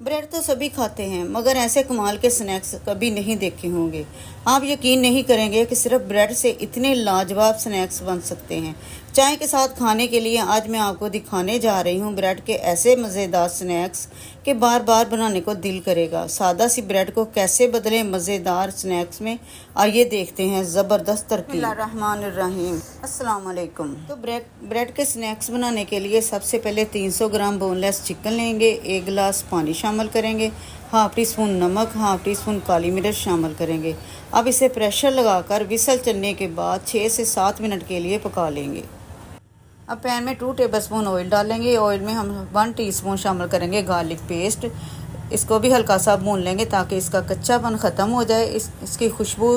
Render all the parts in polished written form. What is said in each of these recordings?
Bread तो सभी खाते हैं, मगर ऐसे कमाल के स्नैक्स कभी नहीं देखे होंगे। आप यकीन नहीं करेंगे कि सिर्फ ब्रेड से इतने लाजवाब स्नैक्स बन सकते हैं। चाय के साथ खाने के लिए आज मैं आपको दिखाने जा रही हूँ ब्रेड के ऐसे मज़ेदार स्नैक्स कि बार बार बनाने को दिल करेगा। सादा सी ब्रेड को कैसे बदलें मज़ेदार स्नैक्स में, आइए देखते हैं ज़बरदस्त तरकीब। बिस्मिल्लाहिर्रहमानिर्रहीम। अस्सलाम वालेकुम। तो ब्रेड के स्नैक्स बनाने के लिए सबसे पहले 300 ग्राम बोनलेस चिकन लेंगे, 1 गिलास पानी शामिल करेंगे, हाफ टी स्पून नमक, हाफ टी स्पून काली मिर्च शामिल करेंगे। अब इसे प्रेशर लगाकर विसल चलने के बाद 6 से 7 मिनट के लिए पका लेंगे। अब पैन में 2 टेबलस्पून ऑयल डालेंगे। ऑयल में हम 1 टीस्पून शामिल करेंगे गार्लिक पेस्ट। इसको भी हल्का सा भून लेंगे ताकि इसका कच्चापन ख़त्म हो जाए। इसकी खुशबू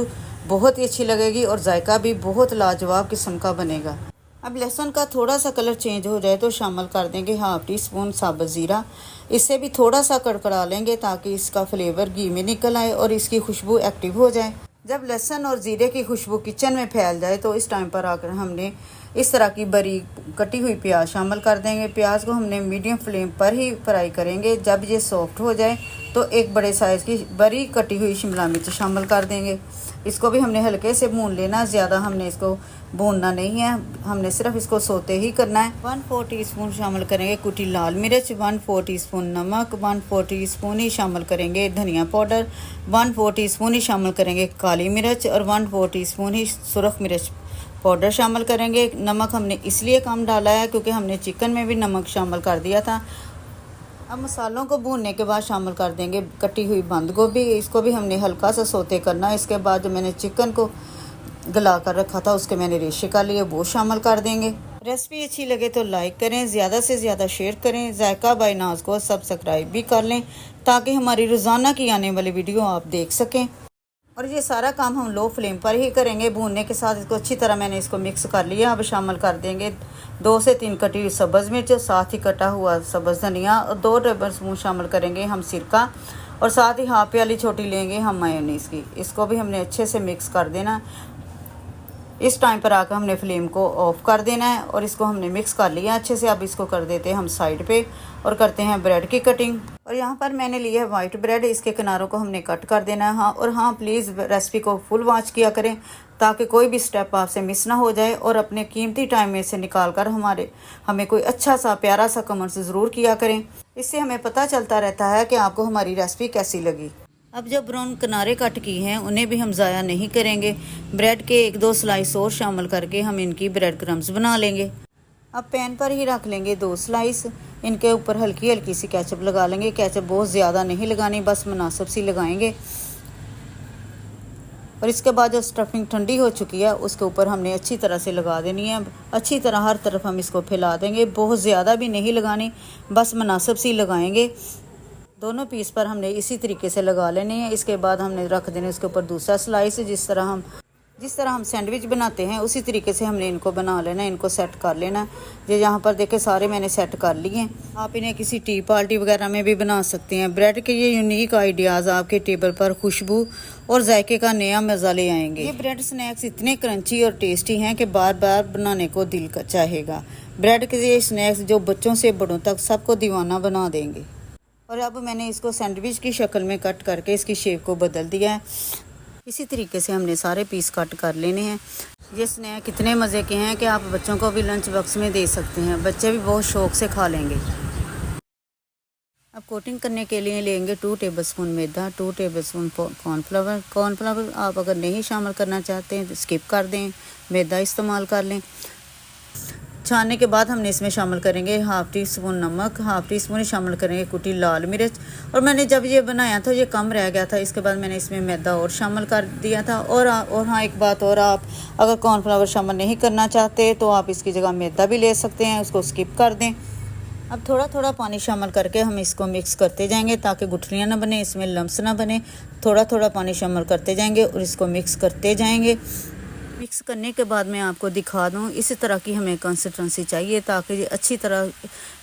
बहुत ही अच्छी लगेगी और जायका भी बहुत लाजवाब किस्म का बनेगा। अब लहसुन का थोड़ा सा कलर चेंज हो जाए तो शामिल कर देंगे हाफ टी स्पून साबुत ज़ीरा। इससे भी थोड़ा सा कड़कड़ा लेंगे ताकि इसका फ्लेवर घी में निकल आए और इसकी खुशबू एक्टिव हो जाए। जब लहसुन और ज़ीरे की खुशबू किचन में फैल जाए तो इस टाइम पर आकर हमने इस तरह की बारीक कटी हुई प्याज शामिल कर देंगे। प्याज को हमने मीडियम फ्लेम पर ही फ्राई करेंगे। जब ये सॉफ्ट हो जाए तो एक बड़े साइज़ की बारीक कटी हुई शिमला मिर्च शामिल कर देंगे। इसको भी हमने हल्के से भून लेना, ज़्यादा हमने इसको भूनना नहीं है, हमने सिर्फ इसको सोते ही करना है। 1/4 टीस्पून शामिल करेंगे कुटी लाल मिर्च, 1/4 टीस्पून नमक, 1/4 टीस्पून ही शामिल करेंगे धनिया पाउडर, 1/4 टीस्पून ही शामिल करेंगे काली मिर्च और 1/4 टीस्पून ही सुरख मिर्च पाउडर शामिल करेंगे। नमक हमने इसलिए कम डाला है क्योंकि हमने चिकन में भी नमक शामिल कर दिया था। अब मसालों को भूनने के बाद शामिल कर देंगे कटी हुई बंद गोभी। इसको भी हमने हल्का सा सोते करना है। इसके बाद जो मैंने चिकन को गला कर रखा था उसके मैंने रेशे कर लिए, वो शामिल कर देंगे। रेसिपी अच्छी लगे तो लाइक करें, ज़्यादा से ज़्यादा शेयर करें। जायका बाय नाज को सब्सक्राइब भी कर लें ताकि हमारी रोज़ाना की आने वाली वीडियो आप देख सकें। और ये सारा काम हम लो फ्लेम पर ही करेंगे। भूनने के साथ इसको अच्छी तरह मैंने इसको मिक्स कर लिया। अब शामिल कर देंगे 2 से 3 कटी हुई सब्ज़ मिर्च, साथ ही कटा हुआ सब्ज़ धनिया और 2 टेबलस्पून शामिल करेंगे हम सिरका और साथ ही हाफ प्याली छोटी लेंगे हम मेयोनीज़ की। इसको भी हमने अच्छे से मिक्स कर देना। इस टाइम पर आकर हमने फ्लेम को ऑफ कर देना है और इसको हमने मिक्स कर लिया अच्छे से। अब इसको कर देते हैं हम साइड पे और करते हैं ब्रेड की कटिंग। और यहाँ पर मैंने लिया है वाइट ब्रेड, इसके किनारों को हमने कट कर देना है। हाँ, प्लीज़ रेसिपी को फुल वॉच किया करें ताकि कोई भी स्टेप आपसे मिस ना हो जाए और अपने कीमती टाइम में से निकाल कर हमें कोई अच्छा सा प्यारा सा कमेंट्स ज़रूर किया करें। इससे हमें पता चलता रहता है कि आपको हमारी रेसिपी कैसी लगी। अब जो ब्राउन किनारे कट की हैं उन्हें भी हम ज़ाया नहीं करेंगे। ब्रेड के 1-2 स्लाइस और शामिल करके हम इनकी ब्रेड क्रम्स बना लेंगे। अब पैन पर ही रख लेंगे 2 स्लाइस। इनके ऊपर हल्की हल्की सी केचप लगा लेंगे। केचप बहुत ज़्यादा नहीं लगानी, बस मुनासिब सी लगाएंगे। और इसके बाद जो स्टफिंग ठंडी हो चुकी है उसके ऊपर हमने अच्छी तरह से लगा देनी है। अच्छी तरह हर तरफ हम इसको फैला देंगे। बहुत ज़्यादा भी नहीं लगानी, बस मुनासिब सी लगाएंगे। दोनों पीस पर हमने इसी तरीके से लगा लेने हैं। इसके बाद हमने रख देने उसके ऊपर दूसरा स्लाइस। जिस तरह हम सैंडविच बनाते हैं उसी तरीके से हमने इनको बना लेना है, इनको सेट कर लेना है। जो यहाँ पर देखे सारे मैंने सेट कर लिए हैं। आप इन्हें किसी टी पार्टी वगैरह में भी बना सकते हैं। ब्रेड के ये यूनिक आइडियाज़ आपके टेबल पर खुशबू और जायके का नया मज़ा ले आएंगे। ये ब्रेड स्नैक्स इतने क्रंची और टेस्टी हैं कि बार बार बनाने को दिल चाहेगा। ब्रेड के ये स्नैक्स जो बच्चों से बड़ों तक सबको दीवाना बना देंगे। और अब मैंने इसको सैंडविच की शक्ल में कट करके इसकी शेप को बदल दिया है। इसी तरीके से हमने सारे पीस कट कर लेने हैं। ये स्नैक इतने मज़े के हैं कि आप बच्चों को भी लंच बॉक्स में दे सकते हैं। बच्चे भी बहुत शौक़ से खा लेंगे। अब कोटिंग करने के लिए लेंगे 2 टेबलस्पून मैदा, 2 टेबलस्पून कॉर्नफ्लावर आप अगर नहीं शामिल करना चाहते हैं तो स्किप कर दें, मैदा इस्तेमाल कर लें। छानने के बाद हमने इसमें शामिल करेंगे हाफ टी स्पून नमक, हाफ टी स्पून ही शामिल करेंगे कुटी लाल मिर्च। और मैंने जब ये बनाया था ये कम रह गया था, इसके बाद मैंने इसमें मैदा और शामिल कर दिया था। और हाँ, एक बात और, आप अगर कॉर्नफ्लावर शामिल नहीं करना चाहते तो आप इसकी जगह मैदा भी ले सकते हैं, उसको स्किप कर दें। अब थोड़ा थोड़ा पानी शामिल करके हम इसको मिक्स करते जाएंगे ताकि गुठलियाँ ना बने, इसमें लम्स ना बने। थोड़ा थोड़ा पानी शामिल करते जाएंगे और इसको मिक्स करते जाएंगे। मिक्स करने के बाद मैं आपको दिखा दूँ इस तरह की हमें कंसिस्टेंसी चाहिए ताकि ये अच्छी तरह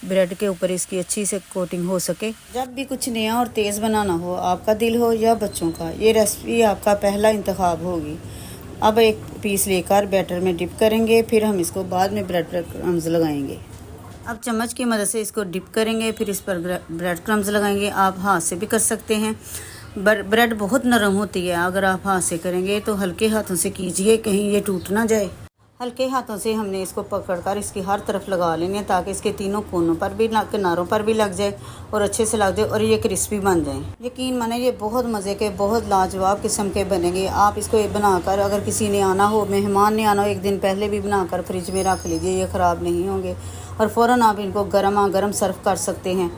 ब्रेड के ऊपर इसकी अच्छी से कोटिंग हो सके। जब भी कुछ नया और तेज़ बनाना हो, आपका दिल हो या बच्चों का, ये रेसिपी आपका पहला इंतखाब होगी। अब एक पीस लेकर बैटर में डिप करेंगे, फिर हम इसको बाद में ब्रेड पर क्रम्स लगाएंगे। अब चम्मच की मदद से इसको डिप करेंगे, फिर इस पर ब्रेड क्रम्स लगाएंगे। आप हाथ से भी कर सकते हैं। ब्रेड बहुत नरम होती है, अगर आप हाथ से करेंगे तो हल्के हाथों से कीजिए, कहीं ये टूट ना जाए। हल्के हाथों से हमने इसको पकड़कर इसकी हर तरफ लगा लेनी है, ताकि इसके तीनों कोनों पर भी, किनारों पर भी लग जाए और अच्छे से लग जाए और ये क्रिस्पी बन जाए। यकीन माने ये बहुत मज़े के, बहुत लाजवाब किस्म के बनेंगे। आप इसको बनाकर, अगर किसी ने आना हो, मेहमान ने आना हो, एक दिन पहले भी बनाकर फ्रिज में रख लीजिए, ये ख़राब नहीं होंगे और फ़ौरन आप इनको गर्मा-गर्म सर्व कर सकते हैं।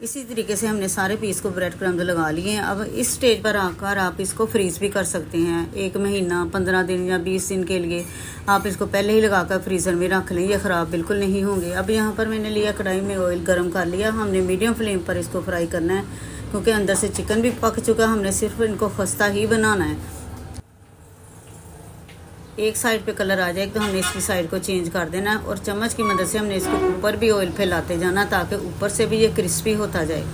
इसी तरीके से हमने सारे पीस को ब्रेड क्रम्स लगा लिए हैं। अब इस स्टेज पर आकर आप इसको फ्रीज़ भी कर सकते हैं। 1 महीना, 15 दिन या 20 दिन के लिए आप इसको पहले ही लगाकर फ्रीज़र में रख लें, ये ख़राब बिल्कुल नहीं होंगे। अब यहाँ पर मैंने लिया, कढ़ाई में ऑयल गर्म कर लिया। हमने मीडियम फ्लेम पर इसको फ्राई करना है, क्योंकि अंदर से चिकन भी पक चुका है। हमने सिर्फ इनको खस्ता ही बनाना है। एक साइड पे कलर आ जाए तो हमने इसकी साइड को चेंज कर देना और चम्मच की मदद से हमने इसके ऊपर भी ऑयल फैलाते जाना, ताकि ऊपर से भी ये क्रिस्पी होता जाए।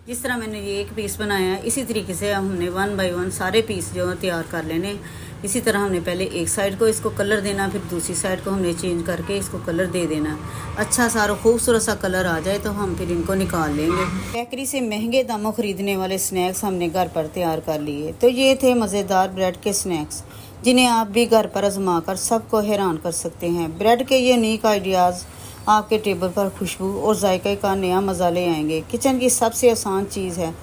जिस तरह मैंने ये एक पीस बनाया है, इसी तरीके से हमने 1 बाय 1 सारे पीस जो तैयार कर लेने। इसी तरह हमने पहले एक साइड को इसको कलर देना, फिर दूसरी साइड को हमने चेंज करके इसको कलर दे देना। अच्छा सारा खूबसूरत सा कलर आ जाए तो हम फिर इनको निकाल लेंगे। बेकरी से महंगे दामों ख़रीदने वाले स्नैक्स हमने घर पर तैयार कर लिए। तो ये थे मज़ेदार ब्रेड के स्नैक्स, जिन्हें आप भी घर पर आजमा कर सबको हैरान कर सकते हैं। ब्रेड के ये यूनिक आइडियाज़ आपके टेबल पर खुशबू और जायके का नया मज़ा ले आएंगे। किचन की सबसे आसान चीज़ है।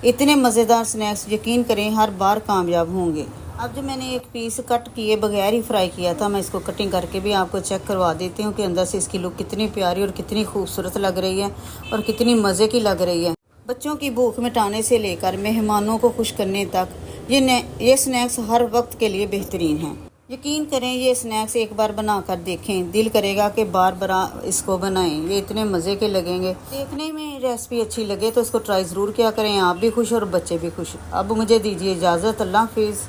इतने मज़ेदार स्नैक्स यकीन करें हर बार कामयाब होंगे। अब जो मैंने एक पीस कट किए बगैर ही फ्राई किया था, मैं इसको कटिंग करके भी आपको चेक करवा देती हूँ कि अंदर से इसकी लुक कितनी प्यारी और कितनी खूबसूरत लग रही है और कितनी मज़े की लग रही है। बच्चों की भूख मिटाने से लेकर मेहमानों को खुश करने तक ये स्नैक्स हर वक्त के लिए बेहतरीन हैं। यकीन करें ये स्नैक्स एक बार बनाकर देखें, दिल करेगा कि बार बार इसको बनाएं। ये इतने मज़े के लगेंगे। देखने में रेसिपी अच्छी लगे तो इसको ट्राई ज़रूर किया करें, आप भी खुश और बच्चे भी खुश। अब मुझे दीजिए इजाज़त। अल्लाह हाफिज़।